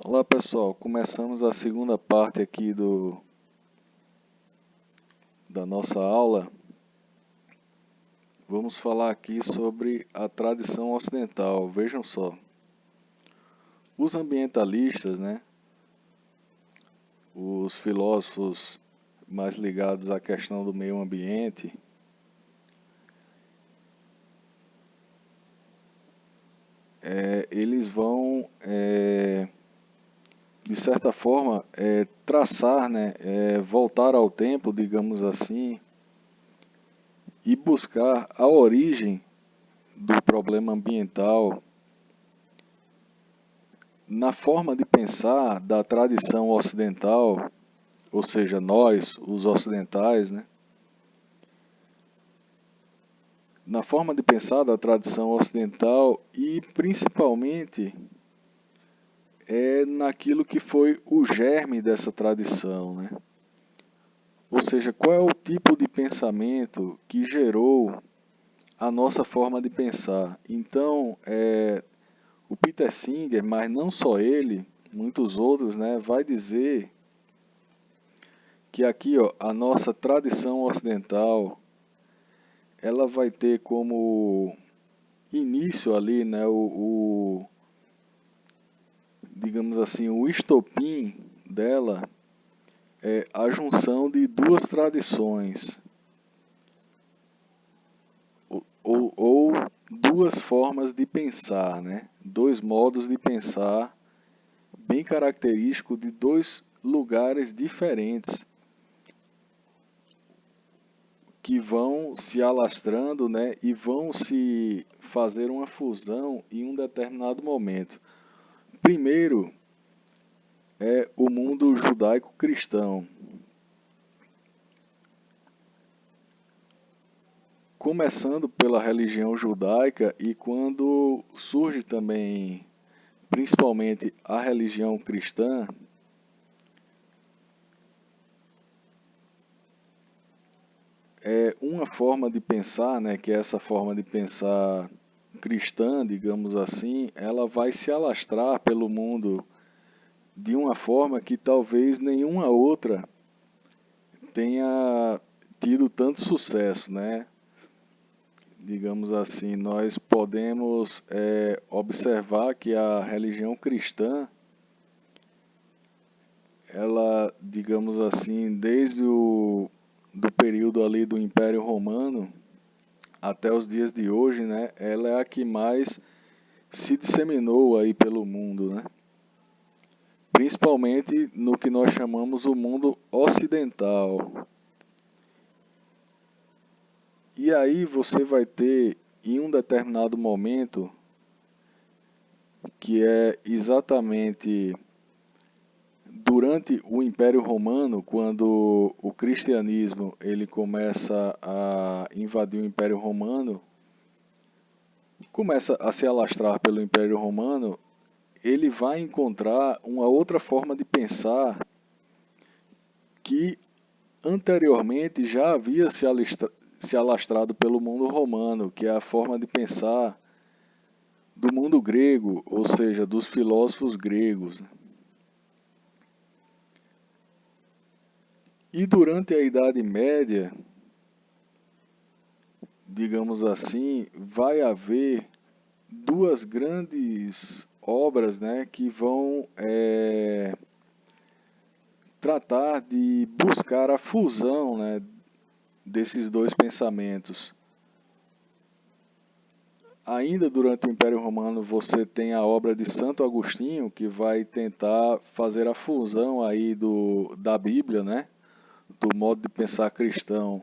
Olá pessoal, começamos a segunda parte aqui da nossa aula. Vamos falar aqui sobre a tradição ocidental. Vejam só, os ambientalistas, né, os filósofos mais ligados à questão do meio ambiente, eles vão, de certa forma, traçar, né, voltar ao tempo, digamos assim, e buscar a origem do problema ambiental na forma de pensar da tradição ocidental, ou seja, nós, os ocidentais, né? Na forma de pensar da tradição ocidental e principalmente naquilo que foi o germe dessa tradição, né? Ou seja, qual é o tipo de pensamento que gerou a nossa forma de pensar. Então, o Peter Singer, mas não só ele, muitos outros, né, vai dizer que aqui, ó, a nossa tradição ocidental, ela vai ter como início ali, né, digamos assim, o estopim dela é a junção de duas tradições ou duas formas de pensar, né? Dois modos de pensar bem característico de dois lugares diferentes que vão se alastrando, né, e vão se fazer uma fusão em um determinado momento. Primeiro é o mundo judaico-cristão. Começando pela religião judaica e quando surge também, principalmente, a religião cristã, é uma forma de pensar, né, que é essa forma de pensar cristã, digamos assim, ela vai se alastrar pelo mundo de uma forma que talvez nenhuma outra tenha tido tanto sucesso, né? Digamos assim, nós podemos observar que a religião cristã, ela, digamos assim, desde o do período ali do Império Romano até os dias de hoje, né? Ela é a que mais se disseminou aí pelo mundo, né? Principalmente no que nós chamamos o mundo ocidental. E aí você vai ter, em um determinado momento, que é exatamente durante o Império Romano, quando o cristianismo ele começa a invadir o Império Romano, começa a se alastrar pelo Império Romano, ele vai encontrar uma outra forma de pensar que anteriormente já havia se alastrado pelo mundo romano, que é a forma de pensar do mundo grego, ou seja, dos filósofos gregos. E durante a Idade Média, digamos assim, vai haver duas grandes obras, né, que vão tratar de buscar a fusão, né, desses dois pensamentos. Ainda durante o Império Romano você tem a obra de Santo Agostinho, que vai tentar fazer a fusão aí da Bíblia, né, do modo de pensar cristão,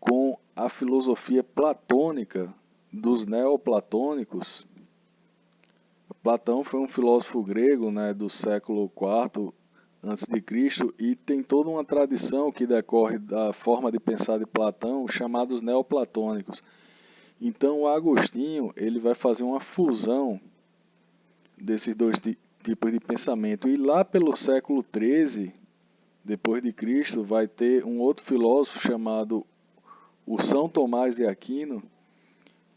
com a filosofia platônica dos neoplatônicos. Platão foi um filósofo grego, né, do século IV antes de Cristo e tem toda uma tradição que decorre da forma de pensar de Platão, chamados neoplatônicos. Então, o Agostinho ele vai fazer uma fusão desses dois tipos de pensamento. E lá pelo século XIII, depois de Cristo, vai ter um outro filósofo chamado o São Tomás de Aquino,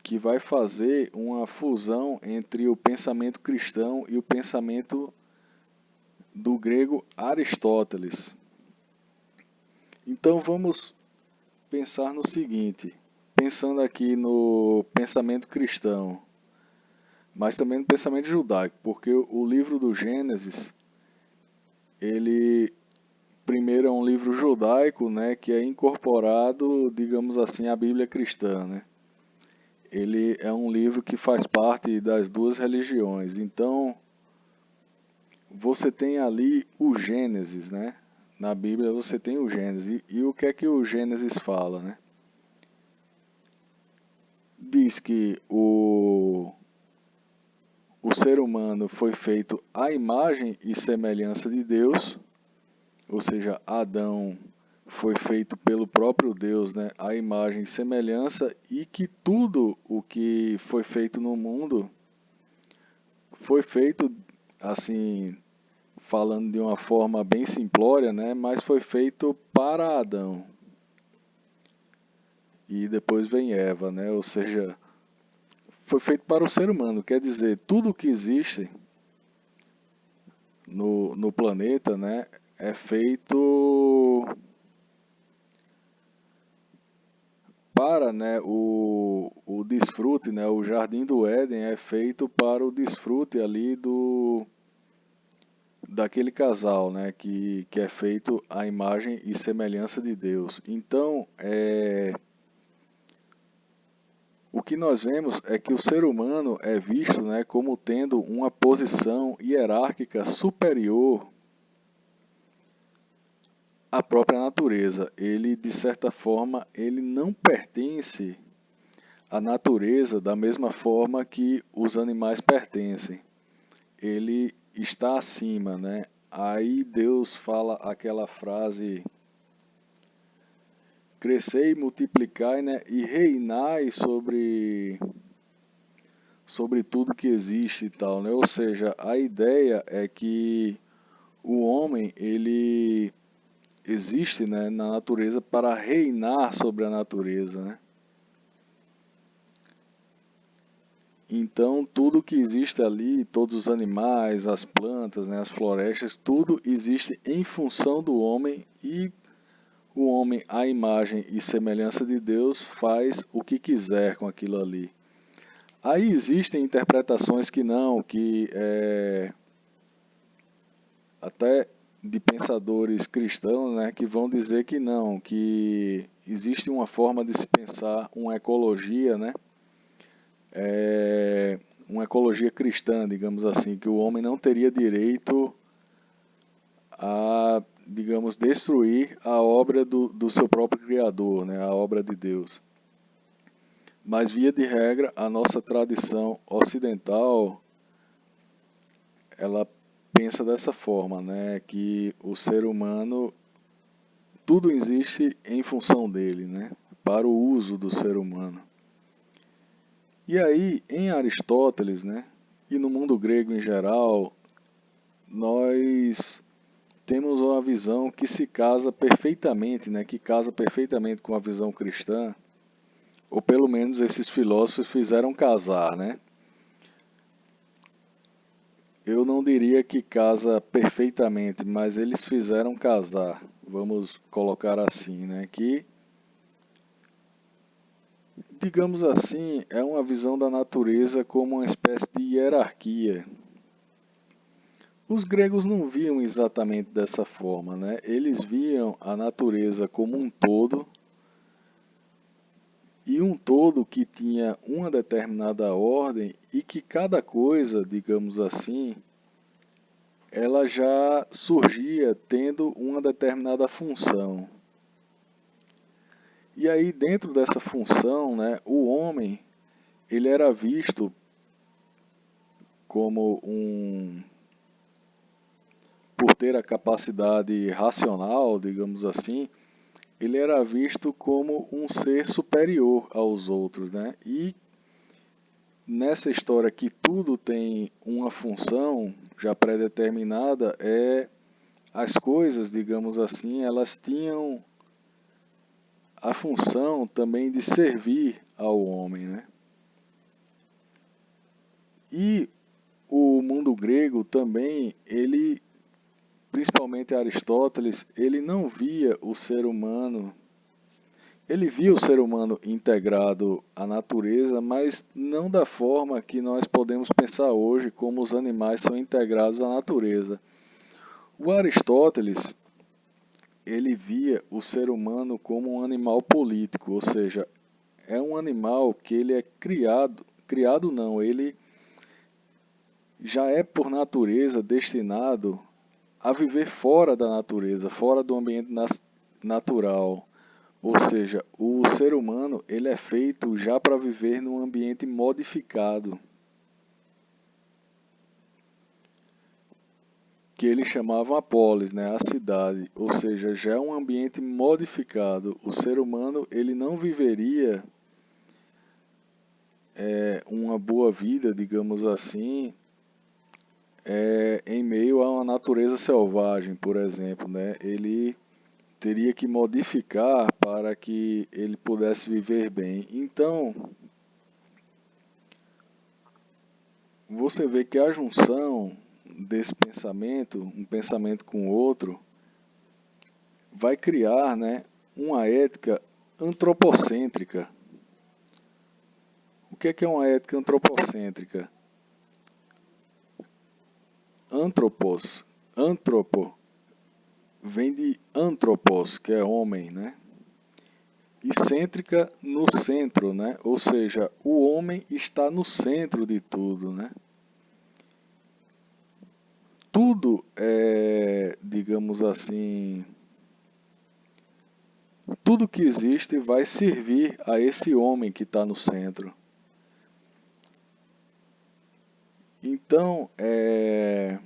que vai fazer uma fusão entre o pensamento cristão e o pensamento do grego Aristóteles. Então vamos pensar no seguinte, pensando aqui no pensamento cristão, mas também no pensamento judaico, porque o livro do Gênesis, ele primeiro é um livro judaico, né, que é incorporado, digamos assim, à Bíblia cristã, né? Ele é um livro que faz parte das duas religiões. Então, você tem ali o Gênesis, né? Na Bíblia você tem o Gênesis. E o que é que o Gênesis fala, né? Diz que o ser humano foi feito à imagem e semelhança de Deus, ou seja, Adão foi feito pelo próprio Deus, né? À imagem e semelhança, e que tudo o que foi feito no mundo foi feito assim, falando de uma forma bem simplória, né? Mas foi feito para Adão. E depois vem Eva, né? Ou seja, foi feito para o ser humano. Quer dizer, tudo que existe no planeta, né? É feito para, né? O desfrute, né? O Jardim do Éden é feito para o desfrute ali daquele casal, né? Que é feito à imagem e semelhança de Deus. Então, o que nós vemos é que o ser humano é visto, né, como tendo uma posição hierárquica superior à própria natureza. Ele, de certa forma, ele não pertence à natureza da mesma forma que os animais pertencem. Ele está acima, né? Aí Deus fala aquela frase: crescei, multiplicai, né, e reinai sobre tudo que existe e tal, né? Ou seja, a ideia é que o homem, ele existe, né, na natureza para reinar sobre a natureza, né? Então, tudo que existe ali, todos os animais, as plantas, né, as florestas, tudo existe em função do homem, e o homem, à imagem e semelhança de Deus, faz o que quiser com aquilo ali. Aí existem interpretações que não, até de pensadores cristãos, né, que vão dizer que não, que existe uma forma de se pensar uma ecologia, né, uma ecologia cristã, digamos assim, que o homem não teria direito a, digamos, destruir a obra do seu próprio Criador, né, a obra de Deus. Mas, via de regra, a nossa tradição ocidental, ela pensa dessa forma, né, que o ser humano, tudo existe em função dele, né, para o uso do ser humano. E aí, em Aristóteles, né, e no mundo grego em geral, nós temos uma visão que se casa perfeitamente, né, que casa perfeitamente com a visão cristã, ou pelo menos esses filósofos fizeram casar, né? Eu não diria que casa perfeitamente, mas eles fizeram casar, vamos colocar assim, né? Que, digamos assim, é uma visão da natureza como uma espécie de hierarquia. Os gregos não viam exatamente dessa forma, né? Eles viam a natureza como um todo, e um todo que tinha uma determinada ordem, e que cada coisa, digamos assim, ela já surgia tendo uma determinada função. E aí, dentro dessa função, né, o homem, ele era visto como por ter a capacidade racional, digamos assim, ele era visto como um ser superior aos outros, né? E nessa história que tudo tem uma função já pré-determinada, as coisas, digamos assim, elas tinham a função também de servir ao homem, né? E o mundo grego também, ele principalmente Aristóteles, ele não via o ser humano, ele via o ser humano integrado à natureza, mas não da forma que nós podemos pensar hoje, como os animais são integrados à natureza. O Aristóteles, ele via o ser humano como um animal político, ou seja, é um animal que ele é criado não, ele já é por natureza destinado a viver fora da natureza, fora do ambiente natural. Ou seja, o ser humano ele é feito já para viver num ambiente modificado, que eles chamavam a polis, né, a cidade. Ou seja, já é um ambiente modificado. O ser humano ele não viveria uma boa vida, digamos assim, em meio a uma natureza selvagem, por exemplo, né? Ele teria que modificar para que ele pudesse viver bem. Então, você vê que a junção desse pensamento, um pensamento com o outro, vai criar, né, uma ética antropocêntrica. O que é uma ética antropocêntrica? Antropos, antropo, vem de antropos, que é homem, né? E cêntrica no centro, né? Ou seja, o homem está no centro de tudo, né? Tudo é, digamos assim, tudo que existe vai servir a esse homem que está no centro. Então, é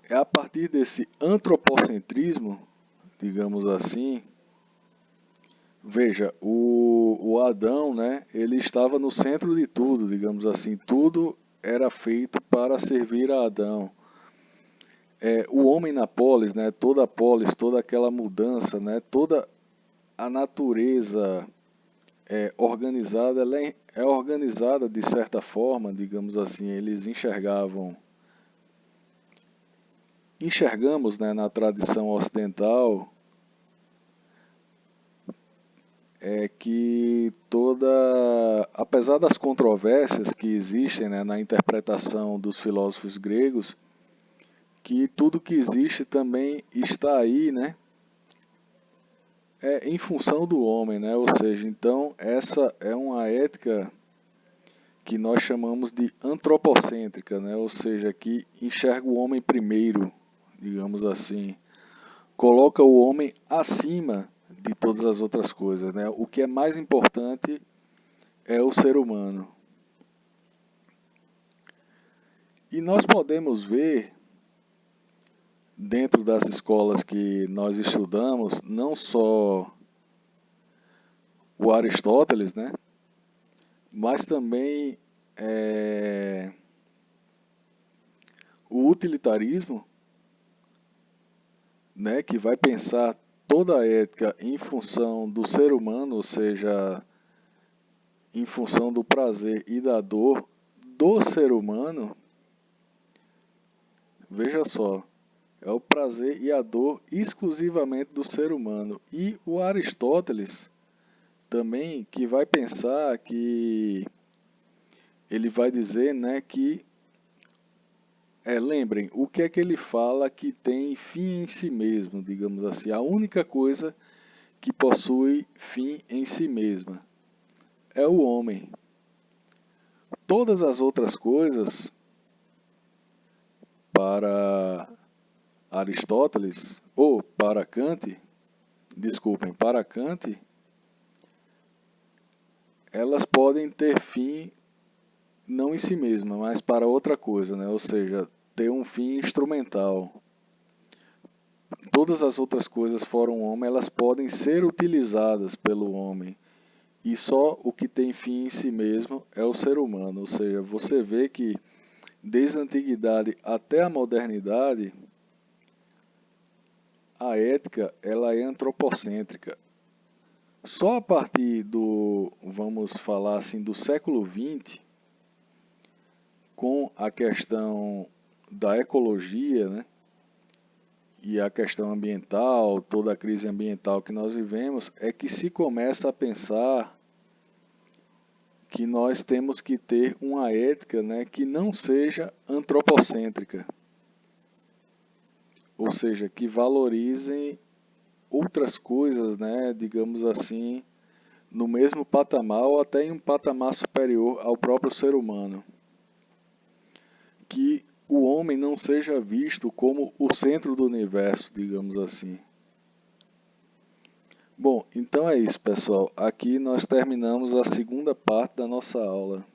a partir desse antropocentrismo, digamos assim, veja, o Adão, né, ele estava no centro de tudo, digamos assim, tudo era feito para servir a Adão. O homem na polis, né, toda a polis, toda aquela mudança, né, toda a natureza organizada, ela é organizada de certa forma, digamos assim, eles enxergamos, né, na tradição ocidental, que apesar das controvérsias que existem, né, na interpretação dos filósofos gregos, que tudo que existe também está aí, né, em função do homem, né, ou seja, então essa é uma ética que nós chamamos de antropocêntrica, né, ou seja, que enxerga o homem primeiro, digamos assim, coloca o homem acima de todas as outras coisas, né? O que é mais importante é o ser humano. E nós podemos ver, dentro das escolas que nós estudamos, não só o Aristóteles, né? Mas também o utilitarismo, né? Que vai pensar toda a ética em função do ser humano, ou seja, em função do prazer e da dor do ser humano. Veja só, é o prazer e a dor exclusivamente do ser humano. E o Aristóteles também que vai pensar que ele vai dizer, né, que lembrem, o que é que ele fala que tem fim em si mesmo, digamos assim, a única coisa que possui fim em si mesma é o homem. Todas as outras coisas para Aristóteles ou para Kant, desculpem, para Kant, elas podem ter fim não em si mesma, mas para outra coisa, né? Ou seja, ter um fim instrumental. Todas as outras coisas fora o homem, elas podem ser utilizadas pelo homem. E só o que tem fim em si mesmo é o ser humano. Ou seja, você vê que desde a antiguidade até a modernidade, a ética ela é antropocêntrica. Só a partir do, vamos falar assim, do século XX, com a questão da ecologia, né, e a questão ambiental, toda a crise ambiental que nós vivemos, é que se começa a pensar que nós temos que ter uma ética, né, que não seja antropocêntrica, ou seja, que valorizem outras coisas, né, digamos assim, no mesmo patamar ou até em um patamar superior ao próprio ser humano. Que o homem não seja visto como o centro do universo, digamos assim. Bom, então é isso, pessoal. Aqui nós terminamos a segunda parte da nossa aula.